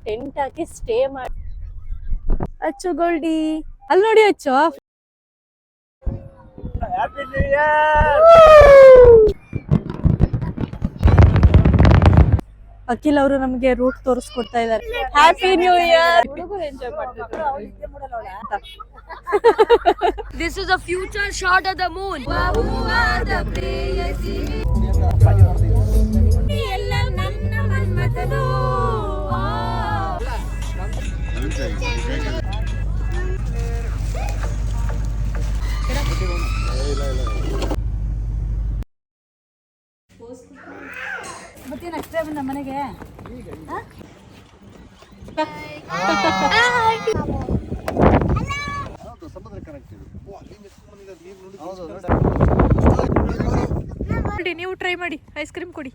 Tent ಹಾಕಿ stay ಮಾಡಿ. ಅಚ್ಚು Goldie ಅಲ್ಲಿ ನೋಡಿ ಅಚ್ಚು. ಅಖಿಲ್ ಅವರು ನಮಗೆ ರೂಟ್ ತೋರಿಸ್ಕೊಡ್ತಾ ಇದ್ದಾರೆ. Happy new year. ಹುಡುಗರು ಎಂಜಾಯ್ ಮಾಡ್ತಿದ್ರು. This is a future shot of the moon. ಮತ್ತೆ ನೆಕ್ಸ್ಟ್ ಟೈಮ್ ನಮ್ಮ ಮನೆಗೆ ನೀವು ಟ್ರೈ ಮಾಡಿ ಐಸ್ ಕ್ರೀಮ್ ಕೊಡಿ.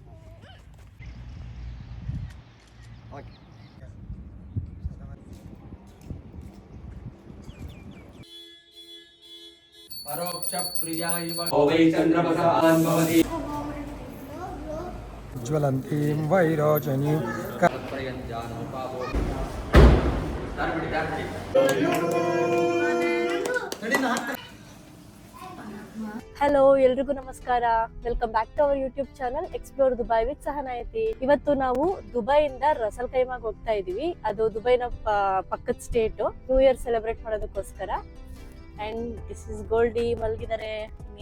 ಜ್ವಲಂತೀಂ ವೈರೋಚನೀಂ ಹಲೋ, ಎಲ್ರಿಗೂ ನಮಸ್ಕಾರ. Welcome back to our YouTube channel explore Dubai with ಸಹನಾಯತಿ. ಇವತ್ತು ನಾವು ದುಬೈಯಿಂದ ರಸಲ್ ಖೈಮಾಗ್ ಹೋಗ್ತಾ ಇದೀವಿ. ಅದು ದುಬೈನ ಪಕ್ಕದ ಸ್ಟೇಟ್. ನ್ಯೂ ಇಯರ್ ಸೆಲೆಬ್ರೇಟ್ ಮಾಡೋದಕ್ಕೋಸ್ಕರ. ಅಂಡ್ ದಿಸ್ ಇಸ್ ಗೋಲ್ಡಿ ಮಲಗಿದ್ದಾರೆ.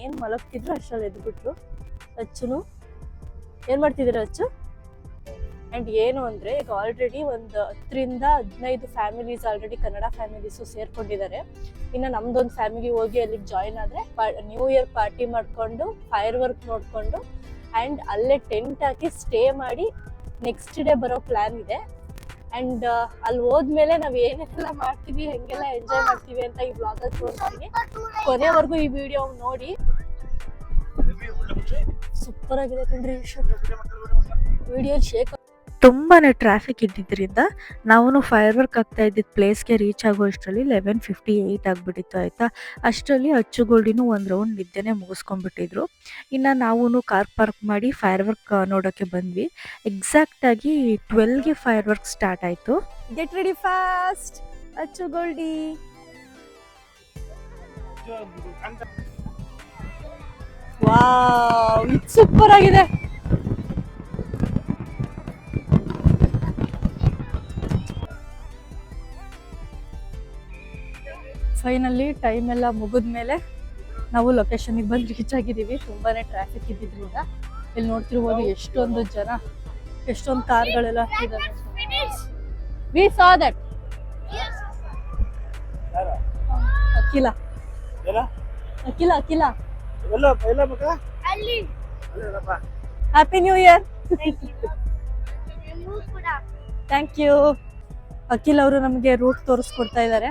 ಏನ್ ಮಲಗ್ತಿದ್ರು ಅಷ್ಟರಲ್ಲಿ ಎದ್ಬಿಟ್ರು. ಅಚ್ಚುನು ಏನ್ ಮಾಡ್ತಿದ್ದೀರ ಅಚ್ಚು? ಅಂಡ್ ಏನು ಅಂದ್ರೆ ಈಗ ಆಲ್ರೆಡಿ ಒಂದು 10ರಿಂದ 15 ಫ್ಯಾಮಿಲೀಸ್ ಆಲ್ರೆಡಿ ಕನ್ನಡ ಫ್ಯಾಮಿಲೀಸು ಸೇರ್ಕೊಂಡಿದ್ದಾರೆ. ಇನ್ನು ನಮ್ದೊಂದು ಫ್ಯಾಮಿಲಿ ಹೋಗಿ ಅಲ್ಲಿಗೆ ಜಾಯಿನ್ ಆದ್ರೆ ನ್ಯೂ ಇಯರ್ ಪಾರ್ಟಿ ಮಾಡ್ಕೊಂಡು ಫೈರ್ ವರ್ಕ್ ನೋಡ್ಕೊಂಡು ಅಂಡ್ ಅಲ್ಲೇ ಟೆಂಟ್ ಹಾಕಿ ಸ್ಟೇ ಮಾಡಿ ನೆಕ್ಸ್ಟ್ ಡೇ ಬರೋ ಪ್ಲಾನ್ ಇದೆ. ಅಂಡ್ ಅಲ್ಲಿ ಹೋದ್ಮೇಲೆ ನಾವ್ ಏನೆಲ್ಲ ಮಾಡ್ತೀವಿ, ಹೆಂಗೆಲ್ಲ ಎಂಜಾಯ್ ಮಾಡ್ತೀವಿ ಅಂತ ಈ ಬ್ಲಾಗ್ ಅಲ್ಲಿ ತೋರಿಸ್ತೀನಿ. ಕೊನೆವರೆಗೂ ಈ ವಿಡಿಯೋ ನೋಡಿ. ಸೂಪರ್ ಆಗಿದೆ ಕಣ್ರಿ. Video shake. ತುಂಬಾನೇ ಟ್ರಾಫಿಕ್ ಇದ್ದಿದ್ರಿಂದ ನಾವು ಫೈರ್ ವರ್ಕ್ ಆಗ್ತಾ ಇದ್ದಿದ್ದ ಪ್ಲೇಸ್ಗೆ ರೀಚ್ ಆಗೋ ಅಷ್ಟರಲ್ಲಿ 11:58 ಆಗ್ಬಿಟ್ಟಿತ್ತು. ಆಯ್ತಾ, ಅಷ್ಟರಲ್ಲಿ ಅಚ್ಚು ಗೋಲ್ಡಿನೂ ಒಂದು ರೌಂಡ್ ನಿದ್ದೆನೆ ಮುಗಿಸ್ಕೊಂಡ್ಬಿಟ್ಟಿದ್ರು. ಇನ್ನು ನಾವು ಕಾರ್ ಪಾರ್ಕ್ ಮಾಡಿ ಫೈರ್ ವರ್ಕ್ ನೋಡೋಕ್ಕೆ ಬಂದ್ವಿ. ಎಕ್ಸಾಕ್ಟ್ ಆಗಿ 12ಗೆ ಫೈರ್ ವರ್ಕ್ ಸ್ಟಾರ್ಟ್ ಆಯ್ತು. ಗೆಟ್ ರೆಡಿ ಫಾಸ್ಟ್ ಅಚ್ಚು ಗೋಲ್ಡಿ. ವಾವ್, ಇದು ಸೂಪರ್ ಆಗಿದೆ. ಫೈನಲಿ ಟೈಮ್ ಎಲ್ಲ ಮುಗಿದ್ಮೇಲೆ ನಾವು ಲೊಕೇಶನ್ಗೆ ಬಂದು ರೀಚ್ ಆಗಿದ್ದೀವಿ. ತುಂಬಾನೇ ಟ್ರಾಫಿಕ್ ಇದ್ದಿದ್ರಿಂದ ಇಲ್ಲಿ ನೋಡ್ತಿರ್ಬೋದು ಎಷ್ಟೊಂದು ಜನ, ಎಷ್ಟೊಂದು ಕಾರ್ಗಳೆಲ್ಲ ಇದಾವೆ. We saw that. Akhila Akhila Akhila happy new year. Thank you. Akhil ಅವರು ನಮಗೆ ರೂಟ್ ತೋರಿಸ್ಕೊಡ್ತಾ ಇದ್ದಾರೆ.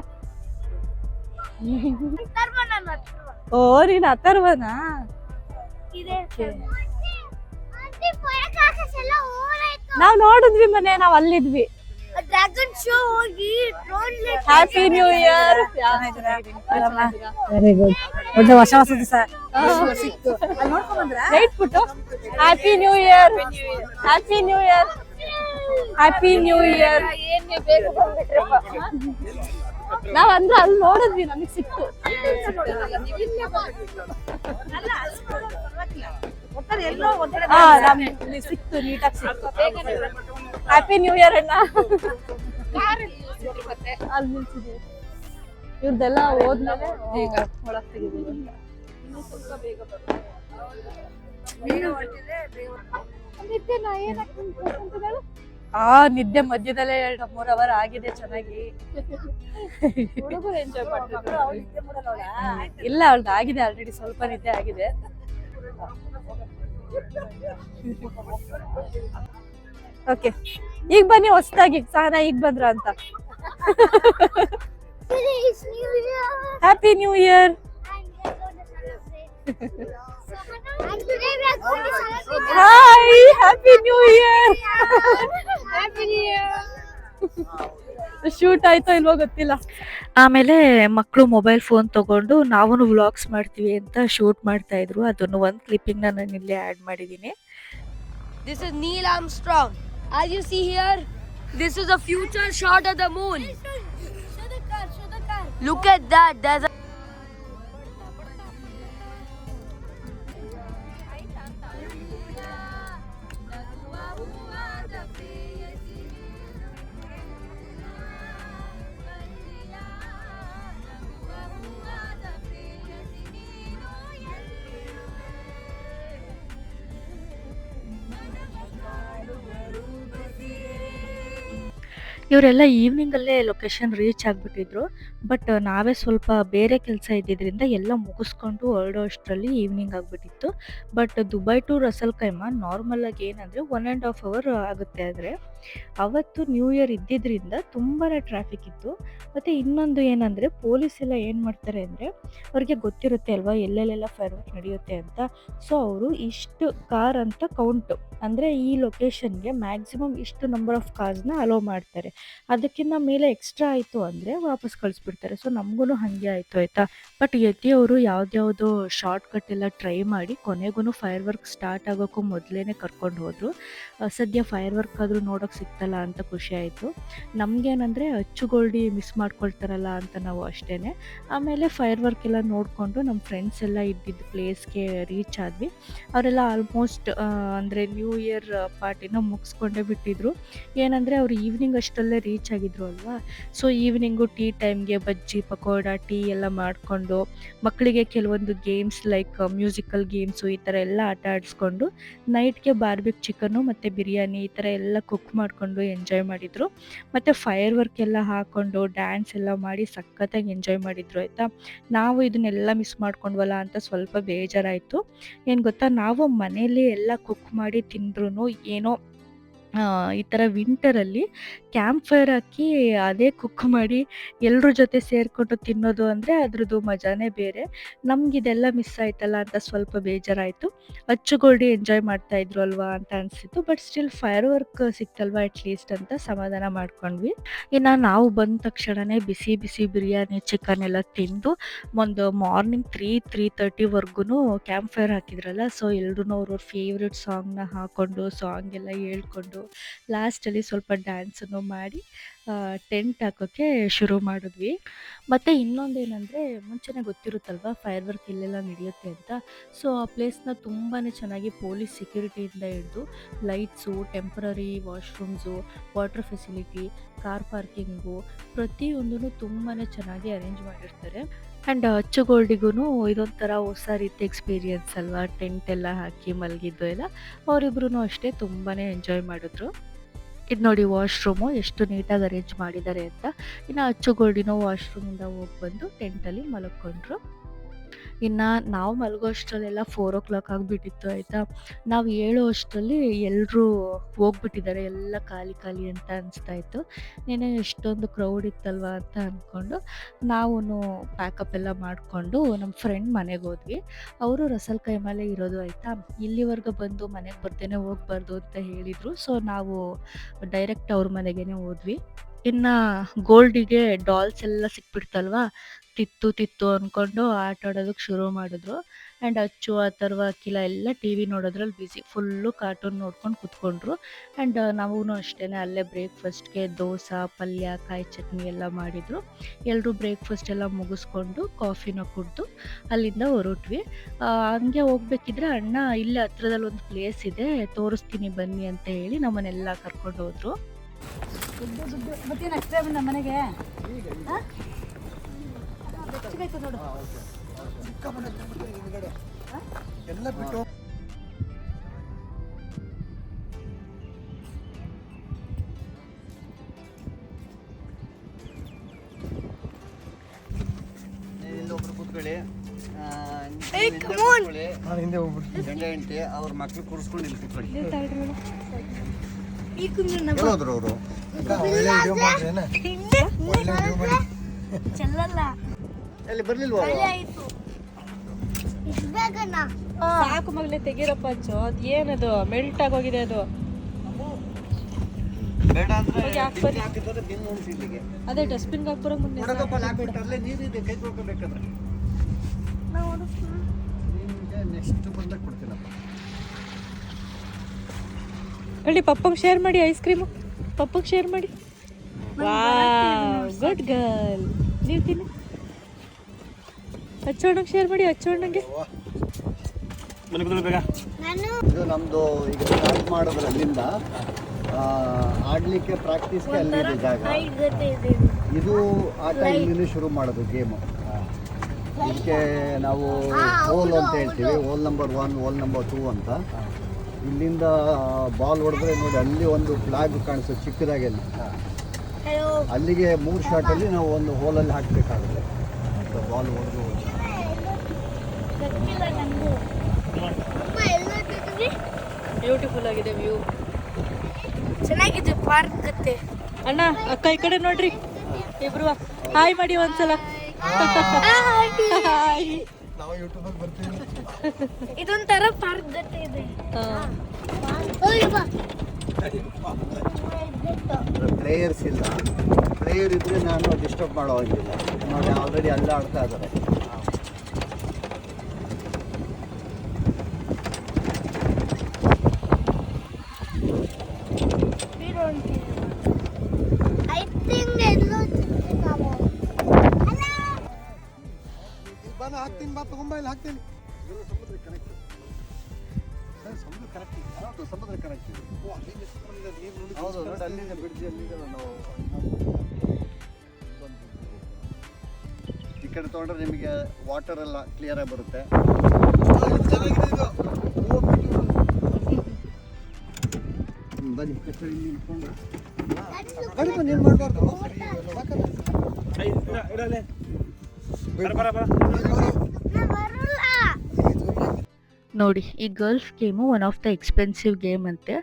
ಓ, ನೀನ್ ಅಥರ್ವನಾ? ನಾವ್ ನೋಡಿದ್ವಿ ಮನೆ, ನಾವ್ ಅಲ್ಲಿದ್ವಿ. ಡ್ರ್ಯಾಗನ್ ಶೋ ಹೋಗಿ happy new year. Very good. ಒಳ್ಳೆ ಹೊಸ ಹೊಸದು ಸರ್ ರೈಟ್ ಬಿಟ್ಟು happy new year, happy new year, happy new year. ನಾವ್ ಅಂದ್ರೆ ಅಲ್ಲಿ ನೋಡಿದ್ವಿ, ನಮಗ್ ಸಿಕ್ತು. ಸಿಕ್ತು, ನೀಟಾಗಿ ಸಿಕ್ತು. ಹ್ಯಾಪಿ ನ್ಯೂ ಇಯರ್ ಅಣ್ಣ. ಅಲ್ಲಿ ನಿಲ್ಸಿದೀವಿ. ಇವ್ರದೆಲ್ಲ ಹೋದ್ಮೇಲೆ ಒಳಗ್ ತೆಗಿದೀವಿ. ನಿದ್ದೆ ಮಧ್ಯದಲ್ಲೇ 2-3 ಅವರ್ ಆಗಿದೆ. ಚೆನ್ನಾಗಿ ಹುಡುಗರು ಎಂಜಾಯ್ ಮಾಡ್ತಿದ್ರು. ಇಲ್ಲ, ಅವಳ್ದು ಆಗಿದೆ ಆಲ್ರೆಡಿ, ಸ್ವಲ್ಪ ನಿದ್ದೆ ಆಗಿದೆ. ಓಕೆ, ಈಗ ಬನ್ನಿ ಹೊಸದಾಗಿ ಸಹನಾ ಈಗ ಬಂದ್ರ ಅಂತ. Happy new year. Hi, happy new year. Shoot ಆಯ್ತೋ ಇಲ್ವೋ ಗೊತ್ತಿಲ್ಲ. ಆಮೇಲೆ ಮಕ್ಕಳು ಮೊಬೈಲ್ ಫೋನ್ ತಗೊಂಡು ನಾವು ವ್ಲಾಗ್ಸ್ ಮಾಡ್ತೀವಿ ಅಂತ ಶೂಟ್ ಮಾಡ್ತಾ ಇದ್ರು. ಅದನ್ನು ಒಂದು ಕ್ಲಿಪ್ಪಿಂಗ್ ನಾನು ಇಲ್ಲೇ ಆಡ್ ಮಾಡಿದ್ದೀನಿ. This is Neil Armstrong. As you see here, This is a future shot of the moon. Look at that. There's a ಇವರೆಲ್ಲ ಈವ್ನಿಂಗಲ್ಲೇ ಲೊಕೇಶನ್ ರೀಚ್ ಆಗಿಬಿಟ್ಟಿದ್ರು. ಬಟ್ ನಾವೇ ಸ್ವಲ್ಪ ಬೇರೆ ಕೆಲಸ ಇದ್ದಿದ್ದರಿಂದ ಎಲ್ಲ ಮುಗಿಸ್ಕೊಂಡು ಹೊರಡೋ ಅಷ್ಟರಲ್ಲಿ ಈವ್ನಿಂಗ್ ಆಗಿಬಿಟ್ಟಿತ್ತು. But Dubai to Ras al Khaimah ನಾರ್ಮಲಾಗಿ ಏನಂದರೆ 1.5 ಅವರ್ ಆಗುತ್ತೆ. ಆದರೆ ಅವತ್ತು ನ್ಯೂ ಇಯರ್ ಇದ್ದಿದ್ದರಿಂದ ತುಂಬಾ ಟ್ರಾಫಿಕ್ ಇತ್ತು. ಮತ್ತು ಇನ್ನೊಂದು ಏನಂದರೆ ಪೊಲೀಸ್ ಎಲ್ಲ ಏನು ಮಾಡ್ತಾರೆ ಅಂದರೆ ಅವ್ರಿಗೆ ಗೊತ್ತಿರುತ್ತೆ ಅಲ್ವಾ ಎಲ್ಲೆಲ್ಲೆಲ್ಲ ಫೈರ್ ವರ್ಕ್ ನಡೆಯುತ್ತೆ ಅಂತ. ಸೊ ಅವರು ಇಷ್ಟು ಕಾರ್ ಅಂತ ಕೌಂಟು, ಅಂದರೆ ಈ ಲೊಕೇಶನ್ಗೆ ಮ್ಯಾಕ್ಸಿಮಮ್ ಇಷ್ಟು ನಂಬರ್ ಆಫ್ ಕಾರ್ಸ್ನ ಅಲೋ ಮಾಡ್ತಾರೆ. ಅದಕ್ಕಿಂತ ಮೇಲೆ ಎಕ್ಸ್ಟ್ರಾ ಆಯಿತು ಅಂದರೆ ವಾಪಸ್ ಕಳಿಸ್ಬಿಡ್ತಾರೆ. ಸೊ ನಮಗೂ ಹಾಗೆ ಆಯಿತು ಆಯಿತಾ. ಬಟ್ ಯತಿಯವರು ಯಾವುದ್ಯಾವುದೋ ಶಾರ್ಟ್ ಕಟ್ ಎಲ್ಲ ಟ್ರೈ ಮಾಡಿ ಕೊನೆಗೂ ಫೈರ್ ವರ್ಕ್ ಸ್ಟಾರ್ಟ್ ಆಗೋಕ್ಕೂ ಮೊದಲೇ ಕರ್ಕೊಂಡು ಹೋದರು. ಸದ್ಯ ಫೈರ್ ವರ್ಕ್ ಆದರೂ ನೋಡೋಕ್ಕೆ ಸಿಗ್ತಲ್ಲ ಅಂತ ಖುಷಿ ಆಯಿತು. ನಮಗೇನಂದರೆ ಅಚ್ಚುಗೋಲ್ಡಿ ಮಿಸ್ ಮಾಡ್ಕೊಳ್ತಾರಲ್ಲ ಅಂತ ನಾವು ಅಷ್ಟೇ. ಆಮೇಲೆ ಫೈರ್ ವರ್ಕ್ ಎಲ್ಲ ನೋಡಿಕೊಂಡು ನಮ್ಮ ಫ್ರೆಂಡ್ಸ್ ಎಲ್ಲ ಇದ್ದಿದ್ದ ಪ್ಲೇಸ್ಗೆ ರೀಚ್ ಆದ್ವಿ. ಅವರೆಲ್ಲ ಆಲ್ಮೋಸ್ಟ್ ಅಂದರೆ ನ್ಯೂ ಇಯರ್ ಪಾರ್ಟಿನ ಮುಗಿಸ್ಕೊಂಡೇ ಬಿಟ್ಟಿದ್ರು. ಏನಂದರೆ ಅವರು ಈವ್ನಿಂಗ್ ಅಷ್ಟಲ್ಲೇ ರೀಚ್ ಆಗಿದ್ರು ಅಲ್ವಾ. ಸೊ ಈವ್ನಿಂಗು ಟೀ ಟೈಮ್ಗೆ ಬಜ್ಜಿ ಪಕೋಡ ಟೀ ಎಲ್ಲ ಮಾಡಿಕೊಂಡು ಮಕ್ಕಳಿಗೆ ಕೆಲವೊಂದು ಗೇಮ್ಸ್ ಲೈಕ್ ಮ್ಯೂಸಿಕಲ್ ಗೇಮ್ಸು ಈ ಥರ ಎಲ್ಲ ಆಟ ಆಡಿಸ್ಕೊಂಡು ನೈಟ್ಗೆ ಬಾರ್ಬಿಕ್ ಚಿಕನ್ನು ಮತ್ತು ಬಿರಿಯಾನಿ ಈ ಥರ ಎಲ್ಲ ಕುಕ್ ಮಾಡಿಕೊಂಡು ಎಂಜಾಯ್ ಮಾಡಿದರು. ಮತ್ತು ಫೈರ್ ವರ್ಕ್ ಎಲ್ಲ ಹಾಕ್ಕೊಂಡು ಡ್ಯಾನ್ಸ್ ಎಲ್ಲ ಮಾಡಿ ಸಖತ್ತಾಗಿ ಎಂಜಾಯ್ ಮಾಡಿದರು ಆಯಿತಾ. ನಾವು ಇದನ್ನೆಲ್ಲ ಮಿಸ್ ಮಾಡ್ಕೊಂಡ್ವಲ್ಲ ಅಂತ ಸ್ವಲ್ಪ ಬೇಜಾರಾಯಿತು. ಏನು ಗೊತ್ತಾ, ನಾವು ಮನೇಲಿ ಎಲ್ಲ ಕುಕ್ ಮಾಡಿ ತಿಂದ್ರೂ ಏನೋ ಈ ಥರ ವಿಂಟರಲ್ಲಿ ಕ್ಯಾಂಪ್ ಫೈರ್ ಹಾಕಿ ಅದೇ ಕುಕ್ ಮಾಡಿ ಎಲ್ಲರ ಜೊತೆ ಸೇರಿಕೊಂಡು ತಿನ್ನೋದು ಅಂದರೆ ಅದ್ರದ್ದು ಮಜಾನೇ ಬೇರೆ. ನಮಗಿದೆಲ್ಲ ಮಿಸ್ ಆಯ್ತಲ್ಲ ಅಂತ ಸ್ವಲ್ಪ ಬೇಜಾರಾಯಿತು. ಅಚ್ಚುಗೋಲ್ಡಿ ಎಂಜಾಯ್ ಮಾಡ್ತಾಯಿದ್ರು ಅಲ್ವಾ ಅಂತ ಅನಿಸಿತ್ತು. ಬಟ್ ಸ್ಟಿಲ್ ಫೈರ್ ವರ್ಕ್ ಸಿಕ್ತಲ್ವಾ ಅಟ್ಲೀಸ್ಟ್ ಅಂತ ಸಮಾಧಾನ ಮಾಡ್ಕೊಂಡ್ವಿ. ಇನ್ನು ನಾವು ಬಂದ ತಕ್ಷಣವೇ ಬಿಸಿ ಬಿಸಿ ಬಿರಿಯಾನಿ ಚಿಕನ್ ಎಲ್ಲ ತಿಂದು ಒಂದು ಮಾರ್ನಿಂಗ್ 3:30ವರೆಗೂ ಕ್ಯಾಂಪ್ ಫೈರ್ ಹಾಕಿದ್ರಲ್ಲ. ಸೊ ಎಲ್ಲರೂ ಅವ್ರವ್ರ ಫೇವ್ರೆಟ್ ಸಾಂಗ್ನ ಹಾಕ್ಕೊಂಡು ಸಾಂಗ್ ಎಲ್ಲ ಹೇಳ್ಕೊಂಡು ಲಾಸ್ಟಲ್ಲಿ ಸ್ವಲ್ಪ ಡ್ಯಾನ್ಸನ್ನು ಮಾಡಿ ಟೆಂಟ್ ಹಾಕೋಕ್ಕೆ ಶುರು ಮಾಡಿದ್ವಿ. ಮತ್ತು ಇನ್ನೊಂದೇನೆಂದರೆ ಮುಂಚೆನೇ ಗೊತ್ತಿರುತ್ತಲ್ವ ಫೈರ್ ವರ್ಕ್ ಇಲ್ಲೆಲ್ಲ ನಡೆಯುತ್ತೆ ಅಂತ. ಸೊ ಆ ಪ್ಲೇಸ್ನ ತುಂಬಾ ಚೆನ್ನಾಗಿ ಪೊಲೀಸ್ ಸೆಕ್ಯೂರಿಟಿಯಿಂದ ಹಿಡಿದು lights, temporary washrooms, water facility, car parking ಪ್ರತಿಯೊಂದೂ ತುಂಬಾ ಚೆನ್ನಾಗಿ ಅರೇಂಜ್ ಮಾಡಿರ್ತಾರೆ. ಆ್ಯಂಡ್ ಅಚ್ಚುಗೋಲ್ಡಿಗೂ ಇದೊಂಥರ ಹೊಸ ರೀತಿ ಎಕ್ಸ್ಪೀರಿಯನ್ಸ್ ಅಲ್ವಾ, ಟೆಂಟ್ ಎಲ್ಲ ಹಾಕಿ ಮಲಗಿದ್ದು ಎಲ್ಲ. ಅವರಿಬ್ರು ಅಷ್ಟೇ ತುಂಬಾ ಎಂಜಾಯ್ ಮಾಡಿದ್ರು. ಇದು ನೋಡಿ ವಾಶ್ರೂಮು ಎಷ್ಟು ನೀಟಾಗಿ ಅರೇಂಜ್ ಮಾಡಿದ್ದಾರೆ ಅಂತ. ಇನ್ನು ಅಚ್ಚುಗೋಲ್ಡಿನೋ ವಾಶ್ರೂಮಿಂದ ಹೋಗಿ ಬಂದು ಟೆಂಟಲ್ಲಿ ಮಲ್ಕೊಂಡ್ರು. ಇನ್ನು ನಾವು ಮಲಗೋ ಅಷ್ಟರಲ್ಲೆಲ್ಲ 4 o'clock ಆಗಿಬಿಟ್ಟಿತ್ತು ಆಯಿತಾ. ನಾವು ಹೇಳೋ ಅಷ್ಟರಲ್ಲಿ ಎಲ್ಲರೂ ಹೋಗ್ಬಿಟ್ಟಿದ್ದಾರೆ, ಎಲ್ಲ ಖಾಲಿ ಖಾಲಿ ಅಂತ ಅನಿಸ್ತಾ ಇತ್ತು. ನೆನೆ ಎಷ್ಟೊಂದು ಕ್ರೌಡ್ ಇತ್ತಲ್ವ ಅಂತ ಅಂದ್ಕೊಂಡು ನಾವು ಪ್ಯಾಕಪ್ ಎಲ್ಲ ಮಾಡಿಕೊಂಡು ನಮ್ಮ ಫ್ರೆಂಡ್ ಮನೆಗೆ ಹೋದ್ವಿ. ಅವರು ರಸಲ್ ಖೈಮಾಲೇ ಇರೋದು ಆಯಿತಾ. ಇಲ್ಲಿವರೆಗೂ ಬಂದು ಮನೆಗೆ ಬರ್ದೇನೆ ಹೋಗ್ಬಾರ್ದು ಅಂತ ಹೇಳಿದರು. ಸೊ ನಾವು ಡೈರೆಕ್ಟ್ ಅವ್ರ ಮನೆಗೇ ಹೋದ್ವಿ. ಇನ್ನು ಗೋಲ್ಡಿಗೆ ಡಾಲ್ಸ್ ಎಲ್ಲ ಸಿಕ್ಬಿಡ್ತಲ್ವ, ತಿತ್ತು ಅಂದ್ಕೊಂಡು ಆಟ ಆಡೋದಕ್ಕೆ ಶುರು ಮಾಡಿದ್ರು. ಆ್ಯಂಡ್ ಅಚ್ಚು ಅಥರ್ವ ಅಖಿಲ ಎಲ್ಲ ಟಿ ವಿ ನೋಡೋದ್ರಲ್ಲಿ ಬ್ಯುಸಿ, ಫುಲ್ಲು ಕಾರ್ಟೂನ್ ನೋಡ್ಕೊಂಡು ಕೂತ್ಕೊಂಡ್ರು. ಆ್ಯಂಡ್ ನಾವು ಅಷ್ಟೇ ಅಲ್ಲೇ ಬ್ರೇಕ್ಫಾಸ್ಟ್ಗೆ ದೋಸೆ ಪಲ್ಯ ಕಾಯಿ ಚಟ್ನಿ ಎಲ್ಲ ಮಾಡಿದರು. ಎಲ್ಲರೂ ಬ್ರೇಕ್ಫಾಸ್ಟ್ ಎಲ್ಲ ಮುಗಿಸ್ಕೊಂಡು ಕಾಫಿನ ಕುಡಿದು ಅಲ್ಲಿಂದ ಹೊರಟ್ವಿ. ಹಂಗೆ ಹೋಗ್ಬೇಕಿದ್ರೆ ಅಣ್ಣ ಇಲ್ಲೇ ಹತ್ರದಲ್ಲಿ ಒಂದು ಪ್ಲೇಸ್ ಇದೆ ತೋರಿಸ್ತೀನಿ ಬನ್ನಿ ಅಂತ ಹೇಳಿ ನಮ್ಮನ್ನೆಲ್ಲ ಕರ್ಕೊಂಡು ಹೋದ್ರು. ಮತ್ತೇನು ಅಷ್ಟೇ ನಮ್ಮ ಮನೆಗೆ ನೋಡು ಎಲ್ಲ ಬಿಟ್ಟು ಒಬ್ರು ಕೂತ್ಕೊಳ್ಳಿ, ಹಿಂದೆ ಹೋಗ್ಬಿಟ್ಟು ಗಂಡ ಹೆಂಡತಿ ಅವ್ರ ಮಕ್ಳು ಕೂರಿಸ್ಕೊಂಡು ಇಲ್ಲಿ ಕೂತ್ಕೊಳ್ಳಿ. ಹೇಳೋದ್ರು ಅವರು ಅಲ್ಲಿ ಬರ್ಲಿಲ್ವಾ ಸಾಕು ಮಗಲೇ ತೆಗೀರಪ್ಪ ಅಚ್ಚು. ಅದು ಏನದು ಮೆಲ್ಟ್ ಆಗೋಗಿದೆ ಅದು. ಬೇಡ ಅಂದ್ರೆ ಹೋಗಿ ಹಾಕ್ಬನ್ನಿ. ಹಾಕಿದ್ರೆ ಬಿನ್ ಅನ್ಸಿ ಇಲ್ಲಿಗೆ ಅದೇ ಡಸ್ಟ್ಬಿನ್ಗೆ ಹಾಕ್ಬರೋ ಮುಂದೆ ಒಣಗಪ್ಪಲ್ಲಿ ಹಾಕ್ಬಿಟ್ಟು ಅಲ್ಲೇ ನೀರಿದೆ ಕೈ ತೊಳ್ಕೊಬೇಕಾದ್ರೆ ನಿಮಗೆ ನೆಕ್ಸ್ಟ್ ಬಂದಾಗ ಕೊಡ್ತೀನಪ್ಪ. ಹೇಳಿ ಪಪ್ಪಂಗೆ ಶೇರ್ ಮಾಡಿ ಐಸ್ ಕ್ರೀಮು. ಪಪ್ಪಗೆ ಶೇರ್ ಮಾಡಿ. Good girl. ನೀವು ತಿನ್ನಿ. ಅಚ್ಚೋಣ್ಣಗೆ ಶೇರ್ ಮಾಡಿ. ಅಚ್ಚೋಣ್ಣಗೆ ಇದು ನಮ್ದು ಈಗ ಸ್ಟಾರ್ಟ್ ಮಾಡೋದ್ರ ಅಲ್ಲಿಂದ ಆಡ್ಲಿಕ್ಕೆ ಪ್ರಾಕ್ಟೀಸ್ಗೆ ಅಲ್ಲಿದೆ ಜಾಗ. ಇದು ಆಟ ಇಲ್ಲಿಂದ ಶುರು ಮಾಡೋದು ಗೇಮು. ಇದಕ್ಕೆ ನಾವು ಹೋಲ್ ಅಂತ ಹೇಳ್ತೀವಿ. ಹೋಲ್ ನಂಬರ್ 1, ಹೋಲ್ ನಂಬರ್ 2 ಅಂತ. ಇಲ್ಲಿಂದ ಬಾಲ್ ಹೊಡೆದ್ರೆ ನೋಡಿ ಅಲ್ಲಿ ಒಂದು ಫ್ಲಾಗ್ ಕಾಣಿಸುತ್ತೆ ಚಿಕ್ಕದಾಗಿ. ಅಲ್ಲಿ ಅಲ್ಲಿಗೆ 3 ಶಾಟಲ್ಲಿ ನಾವು ಒಂದು ಹೋಲಲ್ಲಿ ಹಾಕಬೇಕಾಗುತ್ತೆ. ಬಾಲ್ ಹೊಡೆದು ಬ್ಯೂಟಿಫುಲ್ ಆಗಿದೆ ವ್ಯೂ. ಚೆನ್ನಾಗಿದೆ ಪಾರ್ಕ್ ಕತೆ. ಅಣ್ಣ ಅಕ್ಕ ಈ ಕಡೆ ನೋಡ್ರಿ ಇಬ್ರು. ಹಾಯ್ ಮಾಡಿ ಒಂದ್ಸಲ. ನಾವು ಯೂಟ್ಯೂಬಲ್ಲಿ ಬರ್ತೀವಿ. ಇದೊಂಥರ ಪಾರ್ಕ್ ಗತೆ ಇದೆ. ಪ್ಲೇಯರ್ಸ್ ಇಲ್ಲ. ಪ್ಲೇಯರ್ ಇದ್ರೆ ನಾನು ಡಿಸ್ಟರ್ಬ್ ಮಾಡೋ ಹಾಗಿಲ್ಲ. ನೋಡಿ ಆಲ್ರೆಡಿ ಅಲ್ಲೇ ಆಡ್ತಾ ಇದ್ದಾರೆ. ಹಾಕ್ತೀನಿ ಬಾ ತಗೊಂಬ. ಹಾಕ್ತೀನಿ. ಸಮುದ್ರ ಕನೆಕ್ಟ್. ಸಮುದ್ರ ಕನೆಕ್ಟ್ ಇದೆ. ಹೌದು ಸಮುದ್ರ ಕನೆಕ್ಟ್ ಇದೆ. ಹೌದು ನೋಡಿ ಅಲ್ಲಿಂದ ಬಿಡ್ಜಿ ಅಲ್ಲಿಂದ ನಾವು ಈ ಕಡೆ ತೊಗೊಂಡ್ರೆ ನಿಮಗೆ ವಾಟರ್ ಎಲ್ಲ ಕ್ಲಿಯರ್ ಆಗಿ ಬರುತ್ತೆ. ಬನ್ನಿ ನಿಂತ್ಕೊಂಡು ಗಾಡಿ ಬಂದು ಏನು ಮಾಡಬಾರ್ದು. ನೋಡಿ ಈ Gulf game one of the expensive game ಅಂತೆ.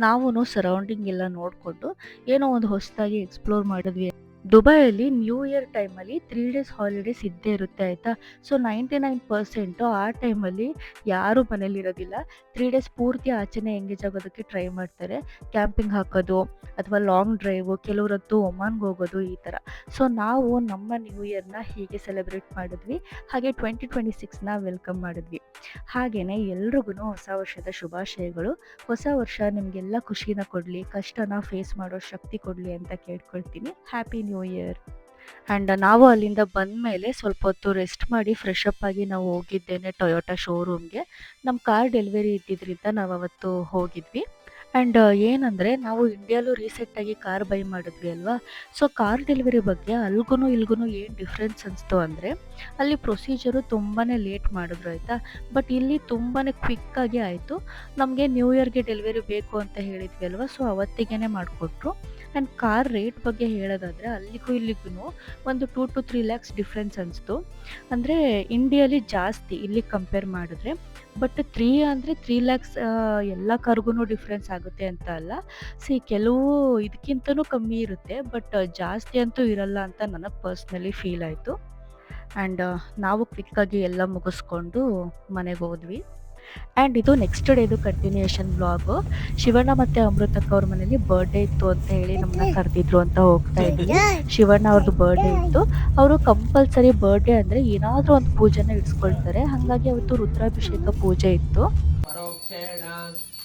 ನಾವು ಸರೌಂಡಿಂಗ್ ಎಲ್ಲ ನೋಡಿಕೊಂಡು ಏನೋ ಒಂದು ಹೊಸದಾಗಿ ಎಕ್ಸ್ಪ್ಲೋರ್ ಮಾಡಿದ್ವಿ. ದುಬೈಯಲ್ಲಿ ನ್ಯೂ ಇಯರ್ ಟೈಮಲ್ಲಿ 3 days ಹಾಲಿಡೇಸ್ ಇದ್ದೇ ಇರುತ್ತೆ ಆಯಿತಾ. ಸೊ 99% ಆ ಟೈಮಲ್ಲಿ ಯಾರೂ ಮನೇಲಿರೋದಿಲ್ಲ. 3 days ಪೂರ್ತಿ ಆಚೆನೇ ಎಂಗೇಜ್ ಆಗೋದಕ್ಕೆ ಟ್ರೈ ಮಾಡ್ತಾರೆ. ಕ್ಯಾಂಪಿಂಗ್ ಹಾಕೋದು ಅಥವಾ ಲಾಂಗ್ ಡ್ರೈವು, ಕೆಲವರಂತೂ ಒಮಾನ್ಗೆ ಹೋಗೋದು ಈ ಥರ. ಸೊ ನಾವು ನಮ್ಮ ನ್ಯೂ ಇಯರ್ನ ಹೀಗೆ ಸೆಲೆಬ್ರೇಟ್ ಮಾಡಿದ್ವಿ. ಹಾಗೆ 2026ನ ವೆಲ್ಕಮ್ ಮಾಡಿದ್ವಿ. ಹಾಗೆಯೇ ಎಲ್ರಿಗೂ ಹೊಸ ವರ್ಷದ ಶುಭಾಶಯಗಳು. ಹೊಸ ವರ್ಷ ನಿಮಗೆಲ್ಲ ಖುಷಿನ ಕೊಡಲಿ, ಕಷ್ಟನ ಫೇಸ್ ಮಾಡೋ ಶಕ್ತಿ ಕೊಡಲಿ ಅಂತ ಕೇಳ್ಕೊಳ್ತೀನಿ. Happy new year. ಆ್ಯಂಡ್ ನಾವು ಅಲ್ಲಿಂದ ಬಂದ ಮೇಲೆ ಸ್ವಲ್ಪ ಹೊತ್ತು ರೆಸ್ಟ್ ಮಾಡಿ ಫ್ರೆಶ್ ಅಪ್ ಆಗಿ ನಾವು ಹೋಗಿದ್ದೇನೆ ಟೊಯೋಟಾ ಶೋರೂಮ್ಗೆ. ನಮ್ಮ ಕಾರ್ ಡೆಲಿವರಿ ಇದ್ದಿದ್ದರಿಂದ ನಾವು ಅವತ್ತು ಹೋಗಿದ್ವಿ. ಆ್ಯಂಡ್ ಏನಂದರೆ ನಾವು ಇಂಡಿಯಾಲೂ ರೀಸೆಂಟಾಗಿ ಕಾರ್ ಬೈ ಮಾಡಿದ್ವಿ ಅಲ್ವಾ. ಸೊ ಕಾರ್ ಡೆಲಿವರಿ ಬಗ್ಗೆ ಅಲ್ಗೂ ಇಲ್ಗೂ ಏನು ಡಿಫ್ರೆನ್ಸ್ ಅನಿಸ್ತು ಅಂದರೆ ಅಲ್ಲಿ ಪ್ರೊಸೀಜರು ತುಂಬಾ ಲೇಟ್ ಮಾಡಿದ್ರು ಆಯಿತಾ. ಬಟ್ ಇಲ್ಲಿ ತುಂಬಾ ಕ್ವಿಕ್ಕಾಗಿ ಆಯಿತು. ನಮಗೆ ನ್ಯೂ ಇಯರ್ಗೆ ಡೆಲಿವರಿ ಬೇಕು ಅಂತ ಹೇಳಿದ್ವಿ ಅಲ್ವಾ. ಸೊ ಅವತ್ತಿಗೇ ಮಾಡಿಕೊಟ್ರು. ಆ್ಯಂಡ್ ಕಾರ್ ರೇಟ್ ಬಗ್ಗೆ ಹೇಳೋದಾದರೆ ಅಲ್ಲಿಗೂ ಇಲ್ಲಿಗೂ ಒಂದು 2 to 3 lakhs ಡಿಫ್ರೆನ್ಸ್ ಅನಿಸ್ತು. ಅಂದರೆ ಇಂಡಿಯಾಲಿ ಜಾಸ್ತಿ ಇಲ್ಲಿ ಕಂಪೇರ್ ಮಾಡಿದ್ರೆ. ಬಟ್ 3 lakhs ಎಲ್ಲ ಕಾರ್ಗೂ ಡಿಫ್ರೆನ್ಸ್ ಆಗುತ್ತೆ ಅಂತ ಅಲ್ಲ. ಕೆಲವು ಇದಕ್ಕಿಂತನೂ ಕಮ್ಮಿ ಇರುತ್ತೆ, ಬಟ್ ಜಾಸ್ತಿ ಅಂತೂ ಇರಲ್ಲ ಅಂತ ನನಗೆ ಪರ್ಸ್ನಲಿ ಫೀಲ್ ಆಯಿತು. ಆ್ಯಂಡ್ ನಾವು ಕ್ವಿಕ್ಕಾಗಿ ಎಲ್ಲ ಮುಗಿಸ್ಕೊಂಡು ಮನೆಗೆ ಹೋದ್ವಿ. ಆ್ಯಂಡ್ ಇದು ನೆಕ್ಸ್ಟ್ ಡೇದು ಕಂಟಿನ್ಯೂಯೇಷನ್ ಬ್ಲಾಗು. ಶಿವಣ್ಣ ಮತ್ತು ಅಮೃತಕ್ಕ ಅವ್ರ ಮನೇಲಿ ಬರ್ಡೇ ಇತ್ತು ಅಂತ ಹೇಳಿ ನಮ್ಮನ್ನ ಕರೆದಿದ್ರು ಅಂತ ಹೋಗ್ತಾ ಇದ್ವಿ. ಶಿವಣ್ಣ ಅವ್ರದ್ದು ಬರ್ಡೇ ಇತ್ತು. ಅವರು ಕಂಪಲ್ಸರಿ ಬರ್ಡೇ ಅಂದರೆ ಏನಾದರೂ ಒಂದು ಪೂಜೆನ ಇಡಿಸ್ಕೊಳ್ತಾರೆ. ಹಾಗಾಗಿ ಅವತ್ತು ರುದ್ರಾಭಿಷೇಕ ಪೂಜೆ ಇತ್ತು.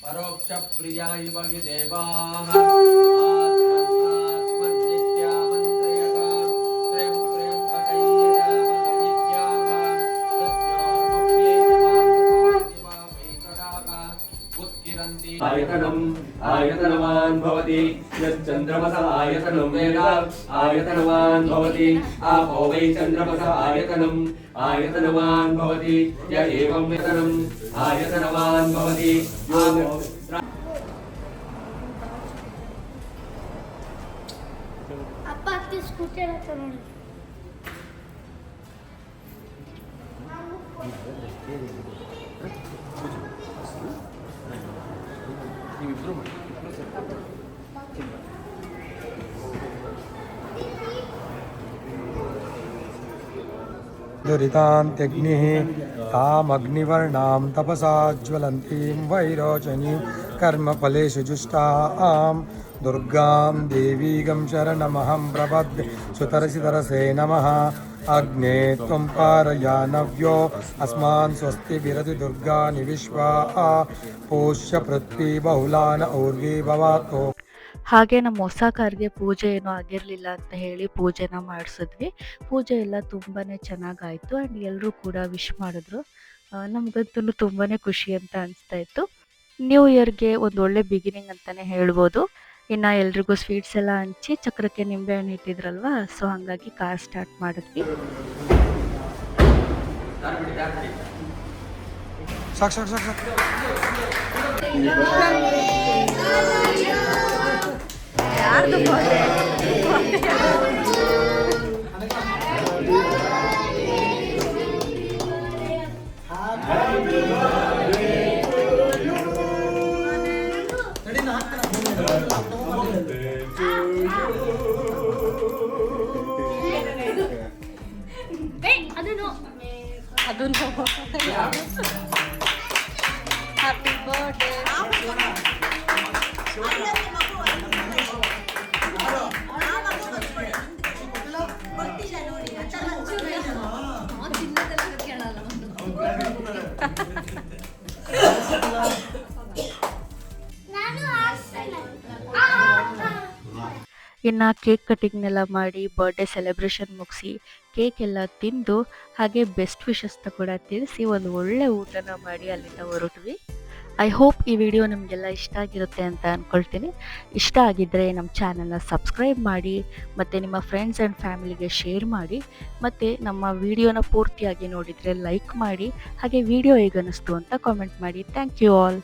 ಪರೋಕ್ಷ ಪ್ರಿಯ ಇವಗಿ ದೇವಾಃ आयतनम् आयतनवान् भवति यच्चन्द्रमस आयतनं वेद आयतनवान् भवति आपो वै चन्द्रमस आयतनम् आयतनवान् भवति य एवं वेतनम् आयतनवान् भवति ಅಪ್ಪ ಅಕ್ಕಿ ಸ್ಕೂಟರ್ ಹತ್ತ ನೋಡಿ. दुरितान्त्यग्निः तामग्निवर्णां तपसा ज्वलन्तीं वैरोचनीं कर्मफलेषु जुष्टां दुर्गां देवीगं शरणमहं प्रपद्ये सुतरसितरसे नमः। अग्ने त्वं पारयानव्यो अस्मान् स्वस्ति विरति दुर्गानि विश्वा पोष्य पृथ्वी बहुलान ऊर्वी भवातो। ಹಾಗೆ ನಮ್ಮ ಹೊಸ ಕಾರ್ಗೆ ಪೂಜೆ ಏನೂ ಆಗಿರಲಿಲ್ಲ ಅಂತ ಹೇಳಿ ಪೂಜೆನ ಮಾಡಿಸಿದ್ವಿ. ಪೂಜೆ ಎಲ್ಲ ತುಂಬಾ ಚೆನ್ನಾಗಾಯಿತು ಆ್ಯಂಡ್ ಎಲ್ಲರೂ ಕೂಡ ವಿಶ್ ಮಾಡಿದ್ರು. ನಮಗಂತೂ ತುಂಬಾ ಖುಷಿ ಅಂತ ಅನಿಸ್ತಾ ಇತ್ತು. ನ್ಯೂ ಇಯರ್ಗೆ ಒಂದು ಒಳ್ಳೆ ಬಿಗಿನಿಂಗ್ ಅಂತಲೇ ಹೇಳ್ಬೋದು. ಇನ್ನು ಎಲ್ರಿಗೂ ಸ್ವೀಟ್ಸ್ ಎಲ್ಲ ಹಂಚಿ ಚಕ್ರಕ್ಕೆ ನಿಂಬೆಹಣ್ಣು ಇಟ್ಟಿದ್ರಲ್ವ, ಸೊ ಹಾಗಾಗಿ ಕಾರ್ ಸ್ಟಾರ್ಟ್ ಮಾಡಿದ್ವಿ. ಸಾಕು ಸಾಕು ಸಾಕು ಸಾಕು. ಅದನ್ನು ಹ್ಯಾಪಿ ಬರ್ಡೇ. ಇನ್ನು ಕೇಕ್ ಕಟಿಂಗ್ನೆಲ್ಲ ಮಾಡಿ ಬರ್ಡೇ ಸೆಲೆಬ್ರೇಷನ್ ಮುಗಿಸಿ ಕೇಕ್ ಎಲ್ಲ ತಿಂದು ಹಾಗೆ ಬೆಸ್ಟ್ ವಿಶಸ್ನ ಕೂಡ ತಿಳಿಸಿ ಒಂದು ಒಳ್ಳೆ ಊಟನ ಮಾಡಿ ಅಲ್ಲಿಂದ ಹೊರಟ್ವಿ. ಐ ಹೋಪ್ ಈ ವಿಡಿಯೋ ನಿಮಗೆಲ್ಲ ಇಷ್ಟ ಆಗಿರುತ್ತೆ ಅಂತ ಅಂದ್ಕೊಳ್ತೀನಿ. ಇಷ್ಟ ಆಗಿದ್ದರೆ ನಮ್ಮ ಚಾನಲ್ನ ಸಬ್ಸ್ಕ್ರೈಬ್ ಮಾಡಿ ಮತ್ತು ನಿಮ್ಮ ಫ್ರೆಂಡ್ಸ್ ಆ್ಯಂಡ್ ಫ್ಯಾಮಿಲಿಗೆ ಶೇರ್ ಮಾಡಿ ಮತ್ತು ನಮ್ಮ ವಿಡಿಯೋನ ಪೂರ್ತಿಯಾಗಿ ನೋಡಿದರೆ ಲೈಕ್ ಮಾಡಿ ಹಾಗೆ ವಿಡಿಯೋ ಹೇಗನ್ನಿಸ್ತು ಅಂತ ಕಾಮೆಂಟ್ ಮಾಡಿ. Thank you all.